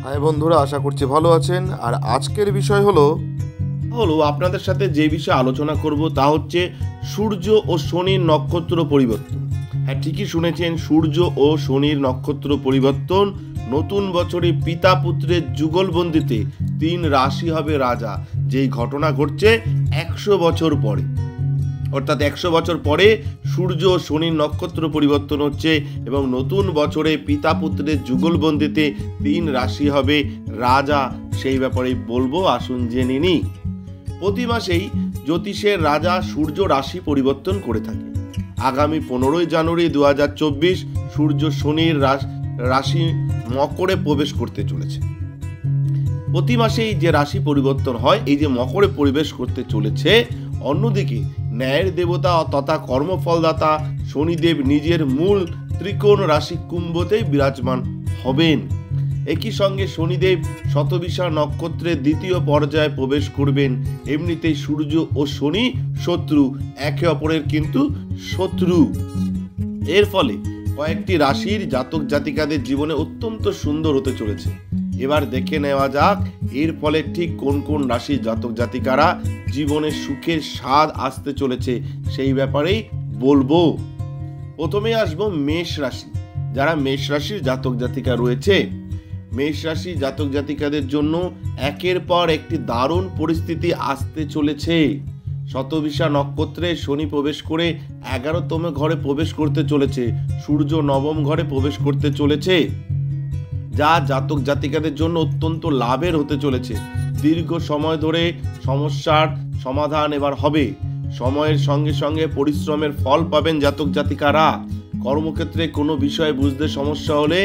High বন্ধুরা, আশা করছি ভালো আছেন। আর আজকের বিষয় হলো আপনাদের সাথে যে বিষয়ে আলোচনা করব তা হচ্ছে সূর্য ও শনির নক্ষত্র পরিবর্তন। হ্যাঁ, ঠিকই শুনেছেন, সূর্য ও শনির নক্ষত্র পরিবর্তন। নতুন বছরে পিতা পুত্রের যুগলবন্দিতে 3 রাশি হবে রাজা, যেই ঘটনা ঘটছে 100 বছর পরে। অর্থাৎ 100 বছর পরে সূর্য ও শনির নক্ষত্র পরিবর্তন হচ্ছে এবং নতুন বছরে পিতা পুত্রের যুগলবন্দিতে 3 রাশি হবে রাজা। সেই ব্যাপারে বলবো, আসুন জেনে নিই। প্রতি মাসেই জ্যোতিষের রাজা সূর্য রাশি পরিবর্তন করে থাকে। আগামী 15 জানুয়ারি 2024 সূর্য শনির রাশি মকরে প্রবেশ করতে চলেছে। প্রতি মাসেই যে রাশি পরিবর্তন হয়, এই যে মকরে প্রবেশ করতে চলেছে, অন্যদিকে ন্যায়ের দেবতা তথা কর্মফলদাতা শনিদেব নিজের মূল ত্রিকোণ রাশি কুম্ভতেই বিরাজমান হবেন। একই সঙ্গে শনিদেব শতবিশা নক্ষত্রের দ্বিতীয় পর্যায়ে প্রবেশ করবেন। এমনিতেই সূর্য ও শনি শত্রু, একে অপরের কিন্তু শত্রু। এর ফলে কয়েকটি রাশির জাতক জাতিকাদের জীবনে অত্যন্ত সুন্দর হতে চলেছে। এবার দেখে নেওয়া যাক এর ফলে ঠিক কোন কোন রাশির জাতক জাতিকারা জীবনে সুখের স্বাদ আসতে চলেছে, সেই ব্যাপারেই বলবো। প্রথমে আসবো মেষ রাশি। যারা মেষ রাশির জাতক জাতিকা রয়েছে, মেষ রাশি জাতক জাতিকাদের জন্য একের পর একটি দারুণ পরিস্থিতি আসতে চলেছে। শতবিশা নক্ষত্রে শনি প্রবেশ করে 11তম ঘরে প্রবেশ করতে চলেছে। সূর্য 9ম ঘরে প্রবেশ করতে চলেছে, যা জাতক জাতিকাদের জন্য অত্যন্ত লাভের হতে চলেছে। দীর্ঘ সময় ধরে সমস্যার সমাধান এবার হবে। সময়ের সঙ্গে সঙ্গে পরিশ্রমের ফল পাবেন জাতক জাতিকারা। কর্মক্ষেত্রে কোনো বিষয়ে বুঝতে সমস্যা হলে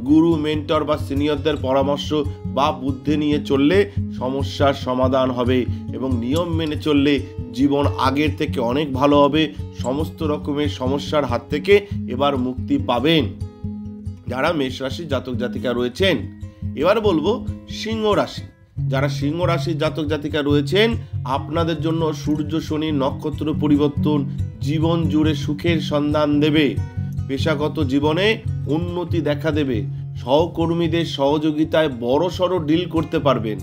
গুরু, মেন্টর বা সিনিয়রদের পরামর্শ বা বুদ্ধি নিয়ে চললে সমস্যার সমাধান হবে এবং নিয়ম মেনে চললে জীবন আগের থেকে অনেক ভালো হবে। সমস্ত রকমের সমস্যার হাত থেকে এবার মুক্তি পাবেন যারা মেষ রাশির জাতক জাতিকা রয়েছেন। এবার বলবো সিংহ রাশি। যারা সিংহ রাশির জাতক জাতিকা রয়েছেন, আপনাদের জন্য সূর্য শনি নক্ষত্র পরিবর্তন জীবন জুড়ে সুখের সন্ধান দেবে। পেশাগত জীবনে উন্নতি দেখা দেবে। সহকর্মীদের সহযোগিতায় বড়সড় ডিল করতে পারবেন।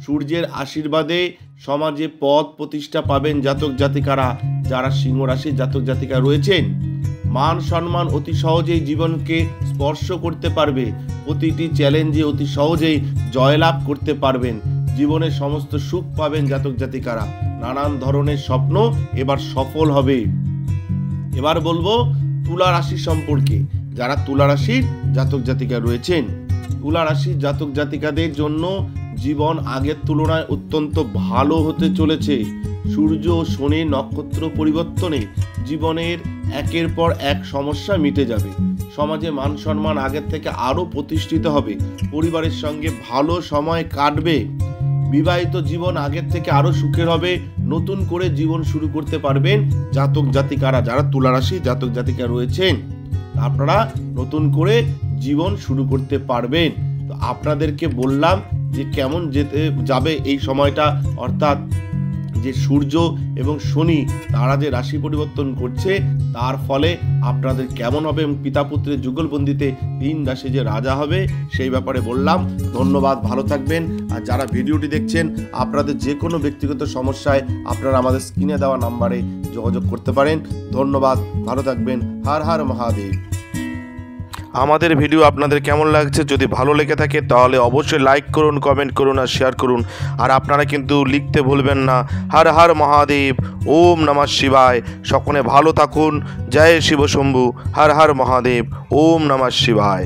সূর্যের আশীর্বাদে সমাজে পদ প্রতিষ্ঠা পাবেন জাতক জাতিকারা যারা সিংহ রাশির জাতক জাতিকা রয়েছেন। মান সম্মান অতি সহজেই জীবনকে স্পর্শ করতে পারবে। প্রতিটি চ্যালেঞ্জে অতি সহজেই জয়লাভ করতে পারবেন। জীবনে সমস্ত সুখ পাবেন জাতক জাতিকারা। নানান ধরনের স্বপ্ন এবার সফল হবে। এবার বলবো তুলা রাশি সম্পর্কে। যারা তুলা রাশির জাতক জাতিকা রয়েছেন, তুলা রাশির জাতক জাতিকাদের জন্য জীবন আগের তুলনায় অত্যন্ত ভালো হতে চলেছে। সূর্য ও শনির নক্ষত্র পরিবর্তনে জীবনের একের পর এক সমস্যা মিটে যাবে। সমাজে মান সম্মান আগের থেকে আরো প্রতিষ্ঠিত হবে। পরিবারের সঙ্গে ভালো সময় কাটবে। বিবাহিত জীবন আগের থেকে আরো সুখের হবে। নতুন করে জীবন শুরু করতে পারবেন জাতক জাতিকারা যারা তুলা রাশি জাতক জাতিকা রয়েছেন। আপনারা নতুন করে জীবন শুরু করতে পারবেন। তো আপনাদেরকে বললাম যে কেমন যেতে যাবে এই সময়টা, অর্থাৎ যে সূর্য এবং শনি তারা যে রাশি পরিবর্তন করছে তার ফলে আপনাদের কেমন হবে এবং পিতা পুত্রের যুগলবন্দিতে 3 রাশি যে রাজা হবে সেই ব্যাপারে বললাম। ধন্যবাদ, ভালো থাকবেন। আর যারা ভিডিওটি দেখছেন, আপনাদের যে কোনো ব্যক্তিগত সমস্যায় আপনারা আমাদের স্ক্রিনে দেওয়া নাম্বারে যোগাযোগ করতে পারেন। ধন্যবাদ, ভালো থাকবেন। হর হর মহাদেব। আমাদের ভিডিও আপনাদের কেমন লাগছে? যদি ভালো লেগে থাকে তাহলে অবশ্যই লাইক করুন, কমেন্ট করুন আর শেয়ার করুন। আর আপনারা কিন্তু লিখতে ভুলবেন না। হর হর মহাদেব, ওম নমঃ শিবায়। সকলে ভালো থাকুন। জয় শিব শম্ভু। হর হর মহাদেব, ওম নমঃ শিবায়।